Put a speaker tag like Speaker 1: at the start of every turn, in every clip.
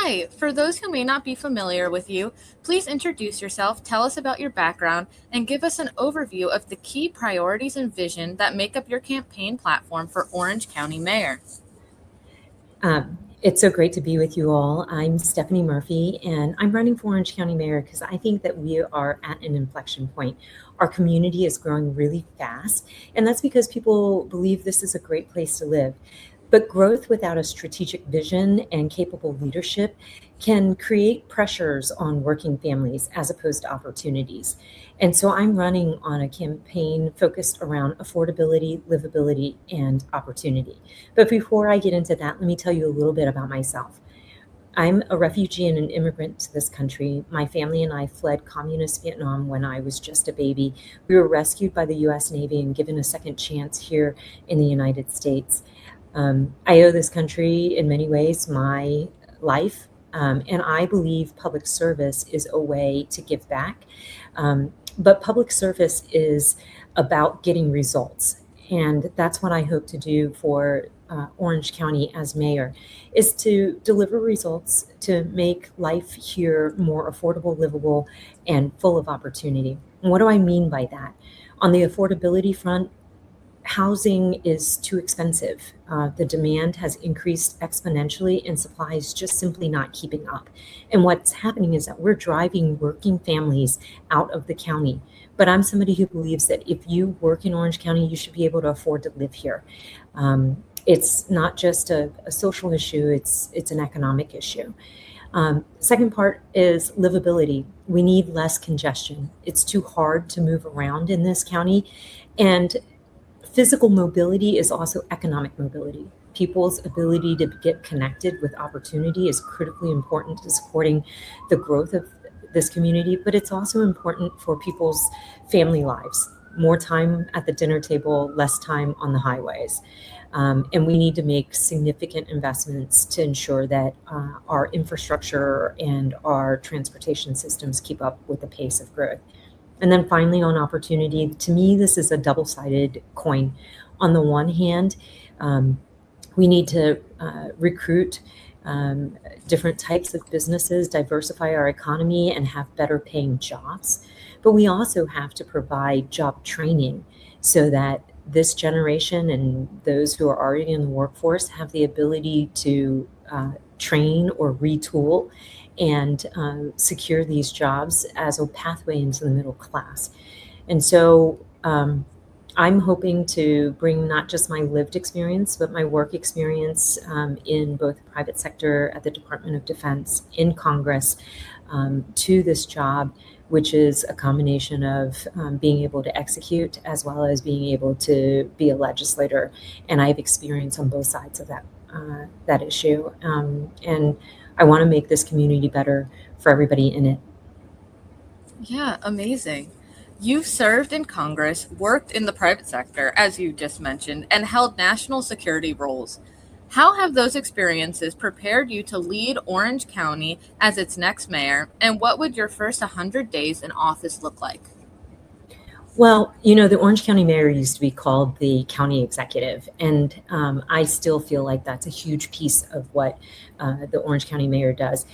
Speaker 1: Hi, for those who may not be familiar with you, please introduce yourself, tell us about your background, and give us an overview of the key priorities and vision that make up your campaign platform for Orange County Mayor.
Speaker 2: It's so great to be with you all. I'm Stephanie Murphy, and I'm running for Orange County Mayor because I think that we are at an inflection point. Our community is growing really fast, and that's because people believe this is a great place to live. But growth without a strategic vision and capable leadership can create pressures on working families as opposed to opportunities. And so I'm running on a campaign focused around affordability, livability, and opportunity. But before I get into that, let me tell you a little bit about myself. I'm a refugee and an immigrant to this country. My family and I fled communist Vietnam when I was just a baby. We were rescued by the US Navy and given a second chance here in the United States. I owe this country in many ways my life, and I believe public service is a way to give back. But public service is about getting results. And that's what I hope to do for Orange County as mayor, is to deliver results to make life here more affordable, livable, and full of opportunity. And what do I mean by that? On the affordability front, housing is too expensive. The demand has increased exponentially and supply is just simply not keeping up. And what's happening is that we're driving working families out of the county. But I'm somebody who believes that if you work in Orange County, you should be able to afford to live here. It's not just a social issue, it's an economic issue. Second part is livability. We need less congestion. It's too hard to move around in this county. And physical mobility is also economic mobility. People's ability to get connected with opportunity is critically important to supporting the growth of this community, but it's also important for people's family lives. More time at the dinner table, less time on the highways. And we need to make significant investments to ensure that our infrastructure and our transportation systems keep up with the pace of growth. And then finally, on opportunity, to me, this is a double-sided coin. On the one hand, we need to recruit different types of businesses, diversify our economy, and have better paying jobs. But we also have to provide job training so that this generation and those who are already in the workforce have the ability to train or retool and secure these jobs as a pathway into the middle class. And so I'm hoping to bring not just my lived experience, but my work experience in both the private sector, at the Department of Defense, in Congress, to this job, which is a combination of being able to execute as well as being able to be a legislator. And I have experience on both sides of that issue. And I want to make this community better for everybody in it.
Speaker 1: Yeah, amazing. You've served in Congress, worked in the private sector, as you just mentioned, and held national security roles. How have those experiences prepared you to lead Orange County as its next mayor, and what would your first 100 days in office look like?
Speaker 2: Well, the Orange County mayor used to be called the county executive, and I still feel like that's a huge piece of what the Orange County mayor does.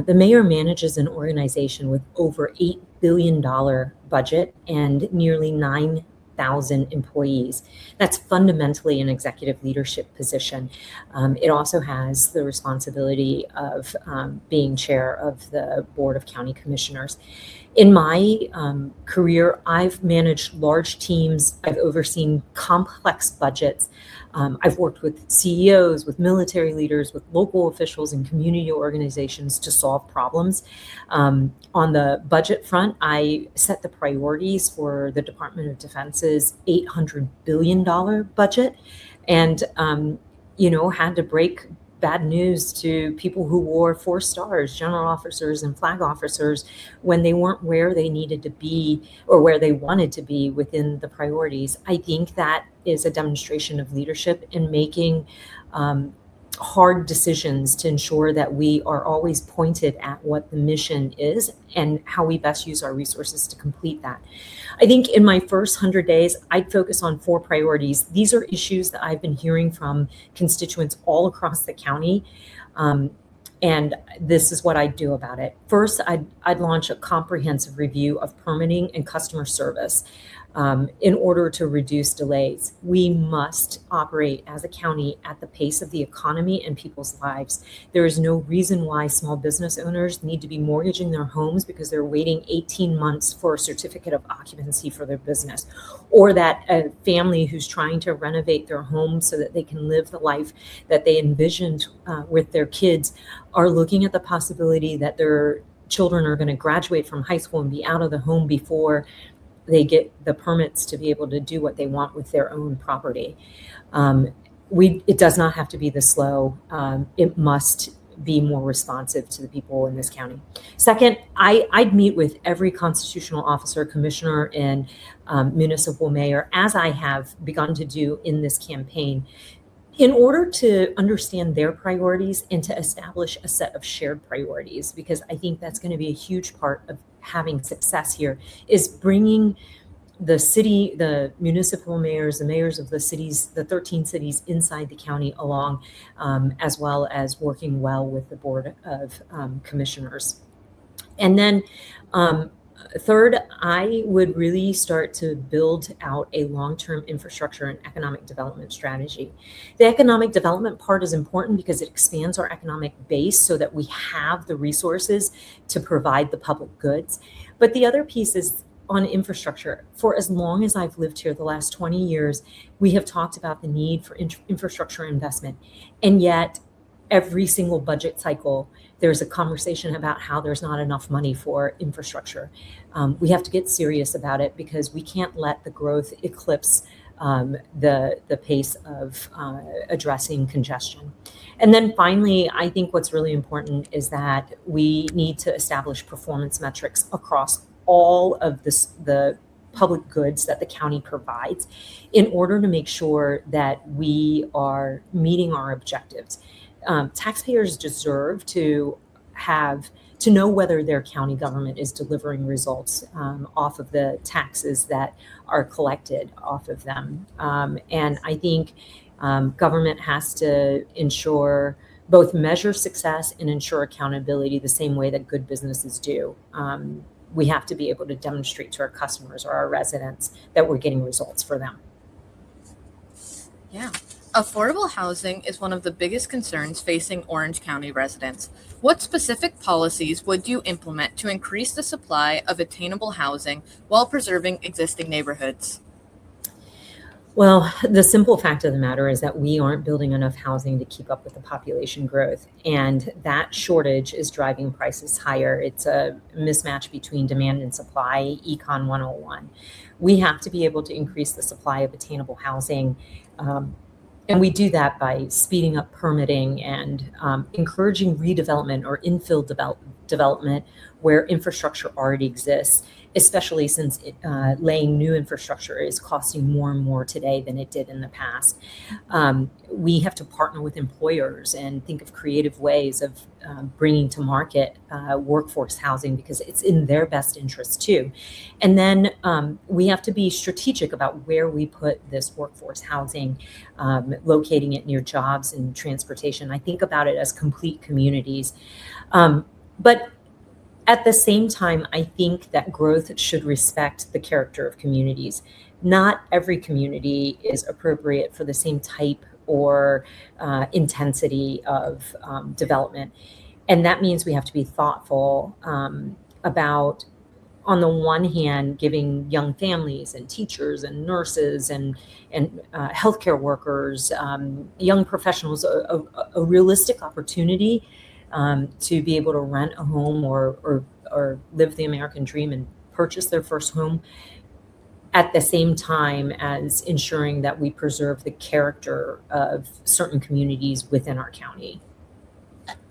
Speaker 2: The mayor manages an organization with over $8 billion budget and nearly 9,000 employees. That's fundamentally an executive leadership position. It also has the responsibility of being chair of the Board of County Commissioners. In my career, I've managed large teams. I've overseen complex budgets. I've worked with CEOs, with military leaders, with local officials and community organizations to solve problems. On the budget front, I set the priorities for the Department of Defense's $800 billion budget and, had to break bad news to people who wore 4 stars, general officers and flag officers, when they weren't where they needed to be or where they wanted to be within the priorities. I think that is a demonstration of leadership in making hard decisions to ensure that we are always pointed at what the mission is and how we best use our resources to complete that. I think in my first 100 days, I'd focus on 4 priorities. These are issues that I've been hearing from constituents all across the county. And this is what I'd do about it. First, I'd launch a comprehensive review of permitting and customer service. In order to reduce delays, we must operate as a county at the pace of the economy and people's lives. There is no reason why small business owners need to be mortgaging their homes because they're waiting 18 months for a certificate of occupancy for their business, or that a family who's trying to renovate their home so that they can live the life that they envisioned with their kids are looking at the possibility that their children are going to graduate from high school and be out of the home before they get the permits to be able to do what they want with their own property. It does not have to be this slow. It must be more responsive to the people in this county. Second, I'd meet with every constitutional officer, commissioner, and municipal mayor, as I have begun to do in this campaign, in order to understand their priorities and to establish a set of shared priorities, because I think that's going to be a huge part of having success here, is bringing the city, the municipal mayors, the mayors of the cities, the 13 cities inside the county along, as well as working well with the Board of Commissioners. And then third, I would really start to build out a long-term infrastructure and economic development strategy. The economic development part is important because it expands our economic base so that we have the resources to provide the public goods. But the other piece is on infrastructure. For as long as I've lived here, the last 20 years, we have talked about the need for infrastructure investment. And yet, every single budget cycle, there's a conversation about how there's not enough money for infrastructure. We have to get serious about it because we can't let the growth eclipse the pace of addressing congestion. And then finally, I think what's really important is that we need to establish performance metrics across all of the public goods that the county provides in order to make sure that we are meeting our objectives. Taxpayers deserve to know whether their county government is delivering results off of the taxes that are collected off of them. And I think government has to ensure both measure success and ensure accountability the same way that good businesses do. We have to be able to demonstrate to our customers or our residents that we're getting results for them.
Speaker 1: Yeah. Affordable housing is one of the biggest concerns facing Orange County residents. What specific policies would you implement to increase the supply of attainable housing while preserving existing neighborhoods?
Speaker 2: Well, the simple fact of the matter is that we aren't building enough housing to keep up with the population growth, and that shortage is driving prices higher. It's a mismatch between demand and supply, Econ 101. We have to be able to increase the supply of attainable housing. And we do that by speeding up permitting and encouraging redevelopment or infill development where infrastructure already exists, especially since laying new infrastructure is costing more and more today than it did in the past. We have to partner with employers and think of creative ways of bringing to market workforce housing because it's in their best interest too. And then we have to be strategic about where we put this workforce housing, locating it near jobs and transportation. I think about it as complete communities. But at the same time, I think that growth should respect the character of communities. Not every community is appropriate for the same type or intensity of development. And that means we have to be thoughtful about, on the one hand, giving young families and teachers and nurses and healthcare workers, young professionals, a realistic opportunity to be able to rent a home or live the American dream and purchase their first home, at the same time as ensuring that we preserve the character of certain communities within our county.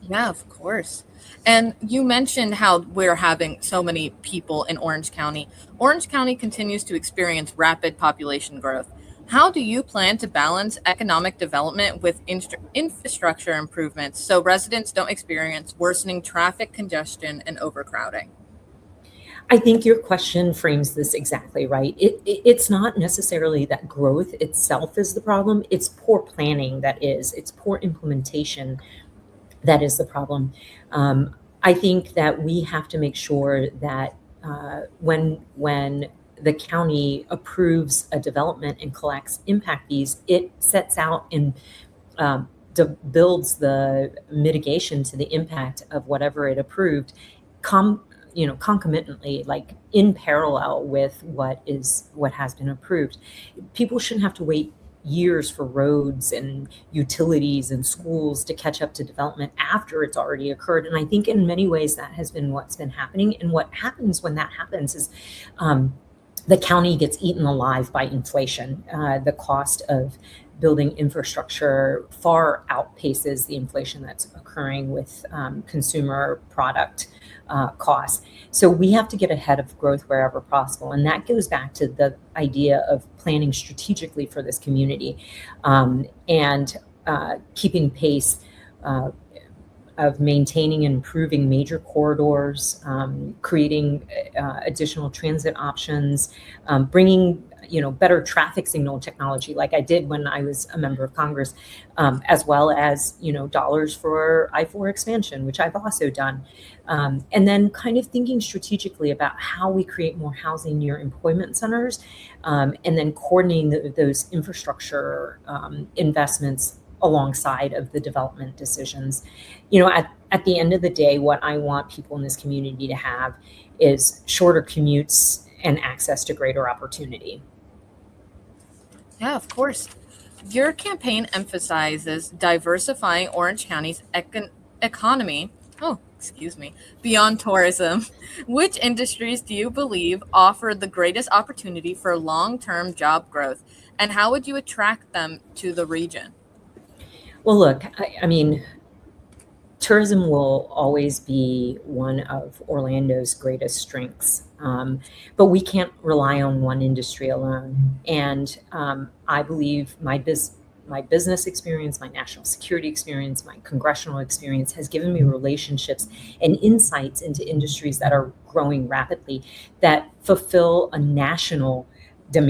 Speaker 1: Yeah, of course. And you mentioned how we're having so many people in Orange County. Orange County continues to experience rapid population growth. How do you plan to balance economic development with infrastructure improvements so residents don't experience worsening traffic congestion and overcrowding?
Speaker 2: I think your question frames this exactly right. It's not necessarily that growth itself is the problem. It's poor planning that is. It's poor implementation that is the problem. I think that we have to make sure that when the county approves a development and collects impact fees, it sets out and um, builds the mitigation to the impact of whatever it approved, concomitantly, like in parallel with what has been approved. People shouldn't have to wait years for roads and utilities and schools to catch up to development after it's already occurred. And I think in many ways that has been what's been happening. And what happens when that happens is the county gets eaten alive by inflation. The cost of building infrastructure far outpaces the inflation that's occurring with consumer product costs. So we have to get ahead of growth wherever possible. And that goes back to the idea of planning strategically for this community, and keeping pace of maintaining and improving major corridors, creating additional transit options, bringing better traffic signal technology, like I did when I was a member of Congress, as well as dollars for I-4 expansion, which I've also done, and then kind of thinking strategically about how we create more housing near employment centers, and then coordinating those infrastructure investments alongside of the development decisions. At the end of the day, what I want people in this community to have is shorter commutes and access to greater opportunity.
Speaker 1: Yeah, of course. Your campaign emphasizes diversifying Orange County's economy. Oh, excuse me. Beyond tourism, which industries do you believe offer the greatest opportunity for long-term job growth, and how would you attract them to the region?
Speaker 2: Well, look, I mean, tourism will always be one of Orlando's greatest strengths, but we can't rely on one industry alone. And I believe my business experience, my national security experience, my congressional experience has given me relationships and insights into industries that are growing rapidly, that fulfill a national and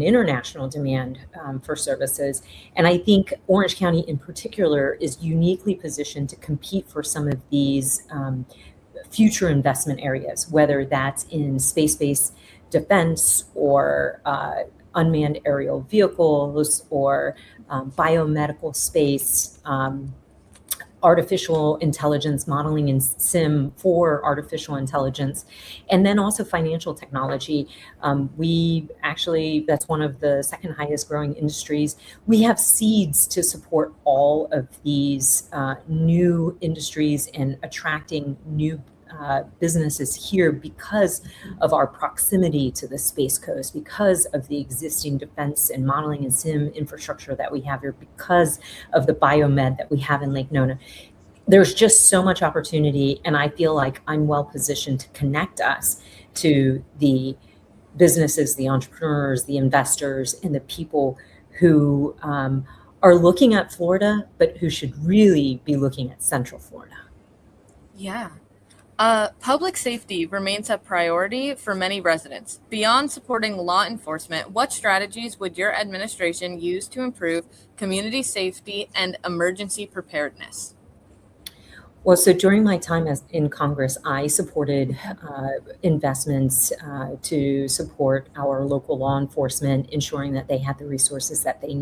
Speaker 2: international demand for services. And I think Orange County in particular is uniquely positioned to compete for some of these future investment areas, whether that's in space-based defense or unmanned aerial vehicles or biomedical space, artificial intelligence modeling and sim for artificial intelligence, and then also financial technology. That's one of the second highest growing industries. We have seeds to support all of these new industries and attracting new businesses here because of our proximity to the Space Coast, because of the existing defense and modeling and sim infrastructure that we have here, because of the biomed that we have in Lake Nona. There's just so much opportunity, and I feel like I'm well positioned to connect us to the businesses, the entrepreneurs, the investors, and the people who are looking at Florida, but who should really be looking at Central Florida.
Speaker 1: Yeah. Public safety remains a priority for many residents. Beyond supporting law enforcement, what strategies would your administration use to improve community safety and emergency preparedness?
Speaker 2: Well, so during my time in Congress, I supported investments to support our local law enforcement, ensuring that they had the resources that they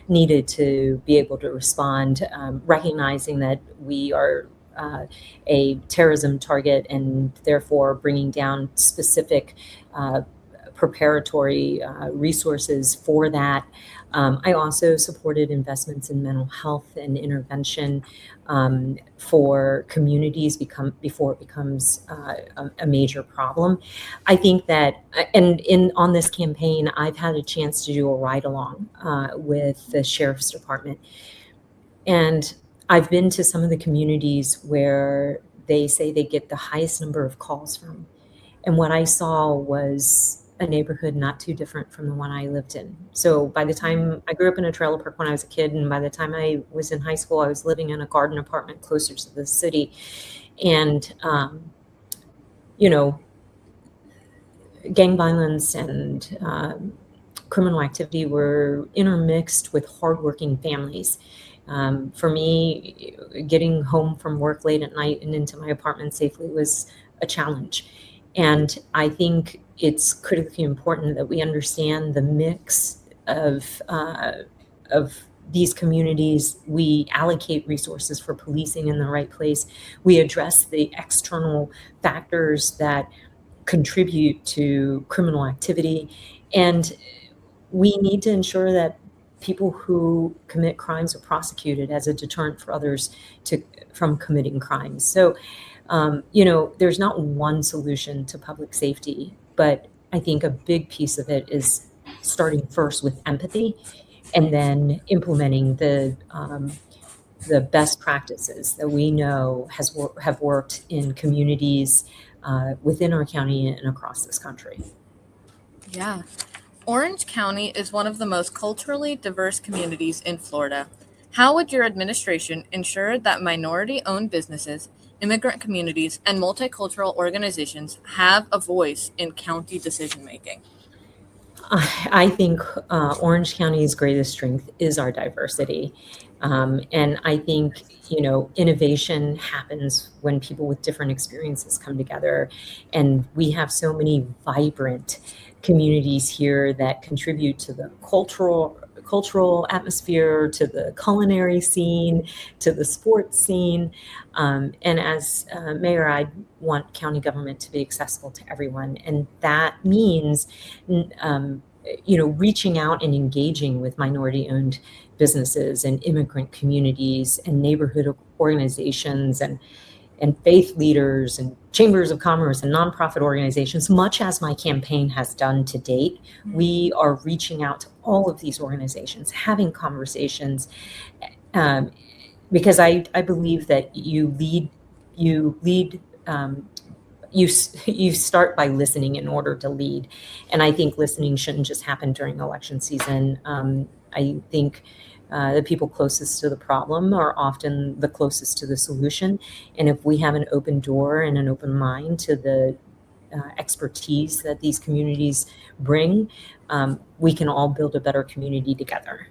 Speaker 2: needed to be able to respond, recognizing that we are a terrorism target, and therefore bringing down specific preparatory resources for that. I also supported investments in mental health and intervention for communities before it becomes a major problem. I think that, and on this campaign, I've had a chance to do a ride along with the Sheriff's Department. And I've been to some of the communities where they say they get the highest number of calls from. And what I saw was a neighborhood not too different from the one I lived in. So by the time I grew up in a trailer park when I was a kid, and by the time I was in high school, I was living in a garden apartment closer to the city. And, gang violence and criminal activity were intermixed with hardworking families. For me, getting home from work late at night and into my apartment safely was a challenge. And I think it's critically important that we understand the mix of these communities. We allocate resources for policing in the right place. We address the external factors that contribute to criminal activity. And we need to ensure that people who commit crimes are prosecuted as a deterrent for others from committing crimes. So, there's not one solution to public safety, but I think a big piece of it is starting first with empathy and then implementing the best practices that we know have worked in communities within our county and across this country.
Speaker 1: Yeah. Orange County is one of the most culturally diverse communities in Florida. How would your administration ensure that minority owned businesses, immigrant communities, and multicultural organizations have a voice in county decision making?
Speaker 2: I think Orange County's greatest strength is our diversity. And I think, innovation happens when people with different experiences come together. And we have so many vibrant communities here that contribute to the cultural atmosphere, to the culinary scene, to the sports scene. And as mayor, I want county government to be accessible to everyone. And that means, reaching out and engaging with minority-owned businesses and immigrant communities and neighborhood organizations and faith leaders and chambers of commerce and nonprofit organizations, much as my campaign has done to date. We are reaching out to all of these organizations, having conversations, because I believe that you start by listening in order to lead. And I think listening shouldn't just happen during election season. I think the people closest to the problem are often the closest to the solution. And if we have an open door and an open mind to the expertise that these communities bring, we can all build a better community together.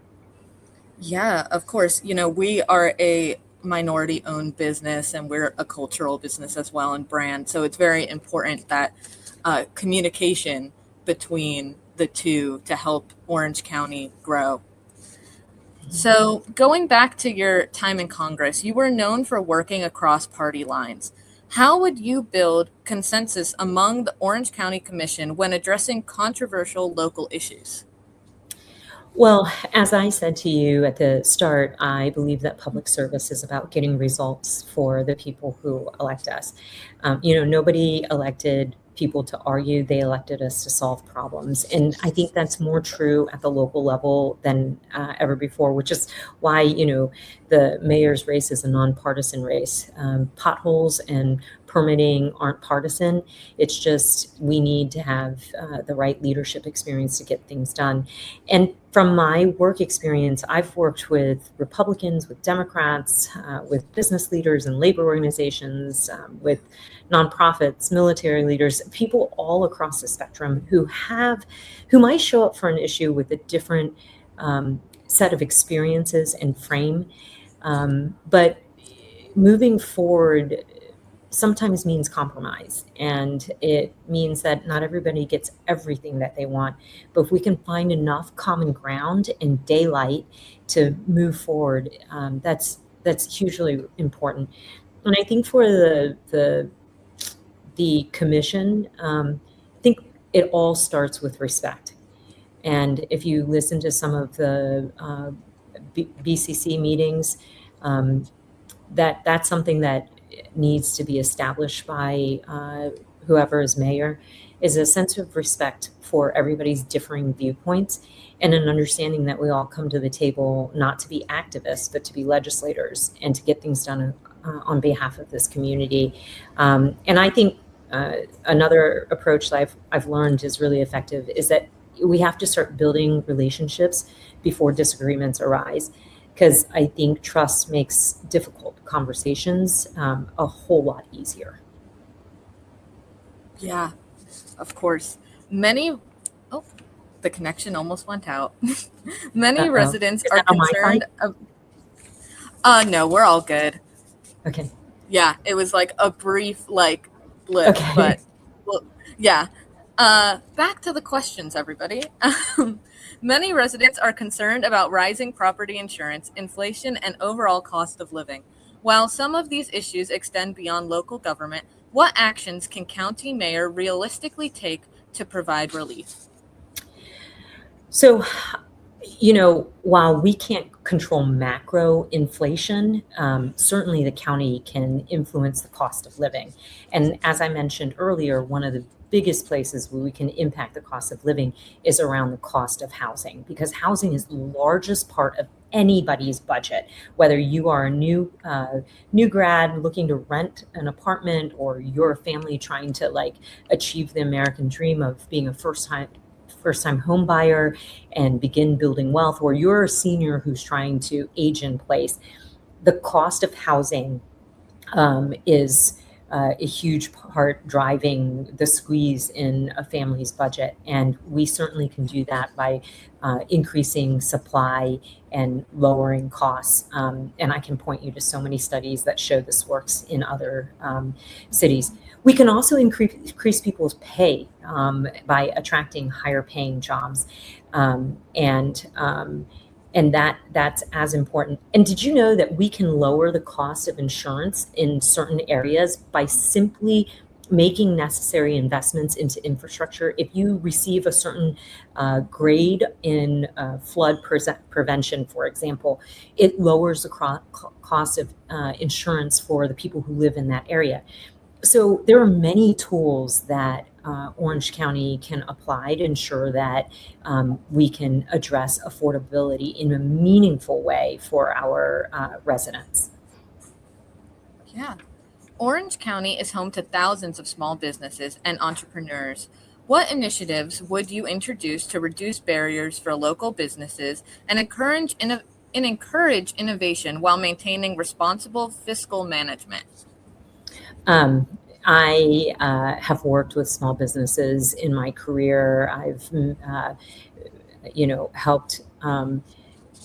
Speaker 1: Yeah, of course. We are a minority owned business and we're a cultural business as well and brand. So it's very important that communication between the two to help Orange County grow. So going back to your time in Congress, you were known for working across party lines. How would you build consensus among the Orange County Commission when addressing controversial local issues?
Speaker 2: Well, as I said to you at the start, I believe that public service is about getting results for the people who elect us. Nobody elected people to argue, they elected us to solve problems. And I think that's more true at the local level than ever before, which is why, the mayor's race is a nonpartisan race. Potholes and permitting aren't partisan. It's just we need to have the right leadership experience to get things done. And from my work experience, I've worked with Republicans, with Democrats, with business leaders and labor organizations, with nonprofits, military leaders, people all across the spectrum who might show up for an issue with a different set of experiences and frame. But moving forward sometimes means compromise, and it means that not everybody gets everything that they want. But if we can find enough common ground and daylight to move forward, that's hugely important. And I think for the commission, I think it all starts with respect. And if you listen to some of the BCC meetings, that's something that needs to be established by whoever is mayor, is a sense of respect for everybody's differing viewpoints and an understanding that we all come to the table not to be activists, but to be legislators and to get things done on behalf of this community. And I think another approach that I've learned is really effective is that we have to start building relationships before disagreements arise, because I think trust makes difficult conversations a whole lot easier.
Speaker 1: Yeah, of course. Oh, the connection almost went out. Many
Speaker 2: Uh-oh.
Speaker 1: residents
Speaker 2: Is
Speaker 1: are
Speaker 2: that on my
Speaker 1: concerned.
Speaker 2: side?
Speaker 1: No, we're all good.
Speaker 2: Okay.
Speaker 1: Yeah, it was like a brief like blip,
Speaker 2: Okay.
Speaker 1: but well, yeah. Back to the questions, everybody. Many residents are concerned about rising property insurance, inflation, and overall cost of living. While some of these issues extend beyond local government, what actions can county mayor realistically take to provide relief?
Speaker 2: So, while we can't control macro inflation, certainly the county can influence the cost of living. And as I mentioned earlier, one of the biggest places where we can impact the cost of living is around the cost of housing, because housing is the largest part of anybody's budget. Whether you are a new grad looking to rent an apartment, or you're a family trying to like achieve the American dream of being a first time home buyer and begin building wealth, or you're a senior who's trying to age in place, the cost of housing is a huge part driving the squeeze in a family's budget. And we certainly can do that by increasing supply and lowering costs. And I can point you to so many studies that show this works in other cities. We can also increase people's pay by attracting higher paying jobs. And that's as important. And did you know that we can lower the cost of insurance in certain areas by simply making necessary investments into infrastructure? If you receive a certain grade in flood prevention, for example, it lowers the cost of insurance for the people who live in that area. So there are many tools that Orange County can apply to ensure that we can address affordability in a meaningful way for our residents.
Speaker 1: Yeah. Orange County is home to thousands of small businesses and entrepreneurs. What initiatives would you introduce to reduce barriers for local businesses and encourage innovation while maintaining responsible fiscal management?
Speaker 2: Um, I have worked with small businesses in my career. I've, helped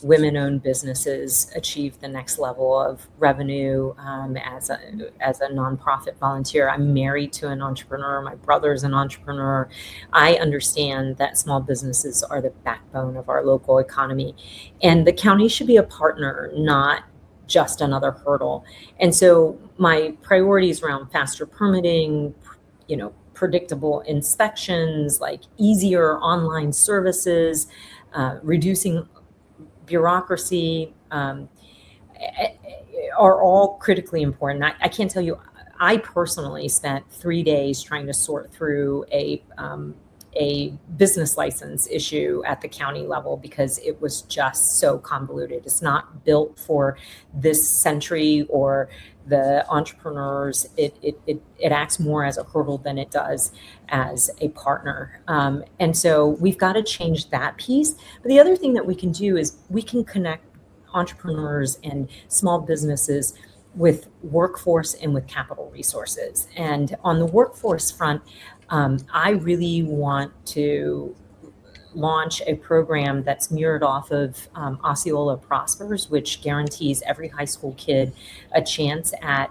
Speaker 2: women-owned businesses achieve the next level of revenue as a nonprofit volunteer. I'm married to an entrepreneur. My brother's an entrepreneur. I understand that small businesses are the backbone of our local economy, and the county should be a partner, not just another hurdle. And so my priorities around faster permitting, predictable inspections, like easier online services, reducing bureaucracy, are all critically important. I can't tell you, I personally spent 3 days trying to sort through a business license issue at the county level because it was just so convoluted. It's not built for this century or the entrepreneurs. It acts more as a hurdle than it does as a partner. And so we've got to change that piece. But the other thing that we can do is we can connect entrepreneurs and small businesses with workforce and with capital resources. And on the workforce front, I really want to launch a program that's mirrored off of Osceola Prospers, which guarantees every high school kid a chance at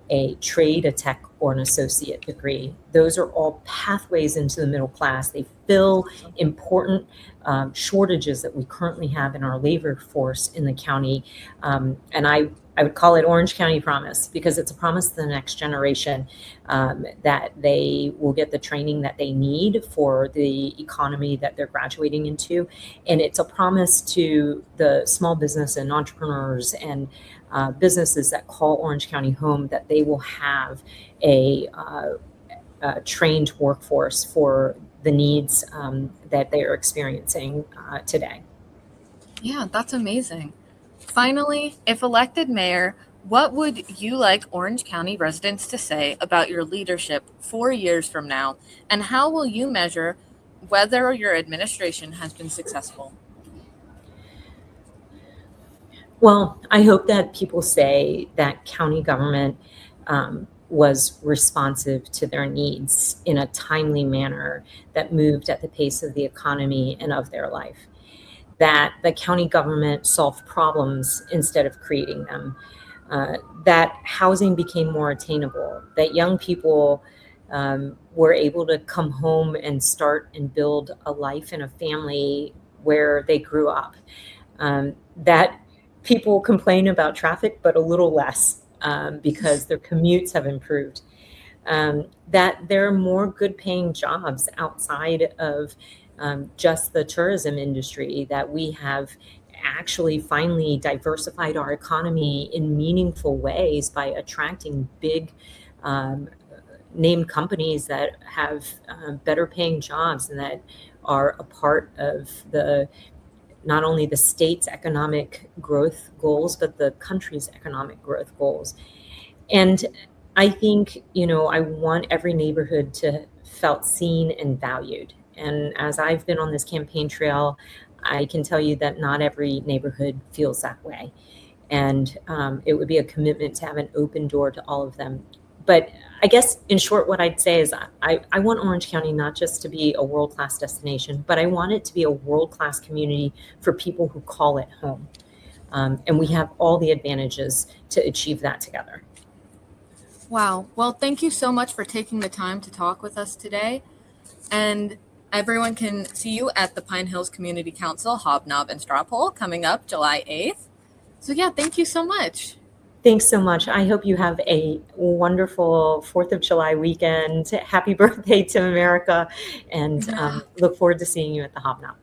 Speaker 2: a trade, a tech, or an associate degree. Those are all pathways into the middle class. They fill important shortages that we currently have in our labor force in the county. And I would call it Orange County Promise, because it's a promise to the next generation that they will get the training that they need for the economy that they're graduating into. And it's a promise to the small business and entrepreneurs and businesses that call Orange County home that they will have a trained workforce for the needs that they are experiencing today.
Speaker 1: Yeah, that's amazing. Finally, if elected mayor, what would you like Orange County residents to say about your leadership 4 years from now? And how will you measure whether your administration has been successful?
Speaker 2: Well, I hope that people say that county government was responsive to their needs in a timely manner that moved at the pace of the economy and of their life. that the county government solved problems instead of creating them, that housing became more attainable, that young people were able to come home and start and build a life and a family where they grew up, that people complain about traffic, but a little less because their commutes have improved. That there are more good paying jobs outside of just the tourism industry, that we have actually finally diversified our economy in meaningful ways by attracting big name companies that have better paying jobs and that are a part of the not only the state's economic growth goals, but the country's economic growth goals. And I think, I want every neighborhood to felt seen and valued. And as I've been on this campaign trail, I can tell you that not every neighborhood feels that way. And it would be a commitment to have an open door to all of them. But I guess in short, what I'd say is I want Orange County not just to be a world-class destination, but I want it to be a world-class community for people who call it home. And we have all the advantages to achieve that together.
Speaker 1: Wow. Well, thank you so much for taking the time to talk with us today. And everyone can see you at the Pine Hills Community Council Hobnob and Straw Poll coming up July 8th. So yeah, thank you so much.
Speaker 2: Thanks so much. I hope you have a wonderful 4th of July weekend. Happy birthday to America, and look forward to seeing you at the Hobnob.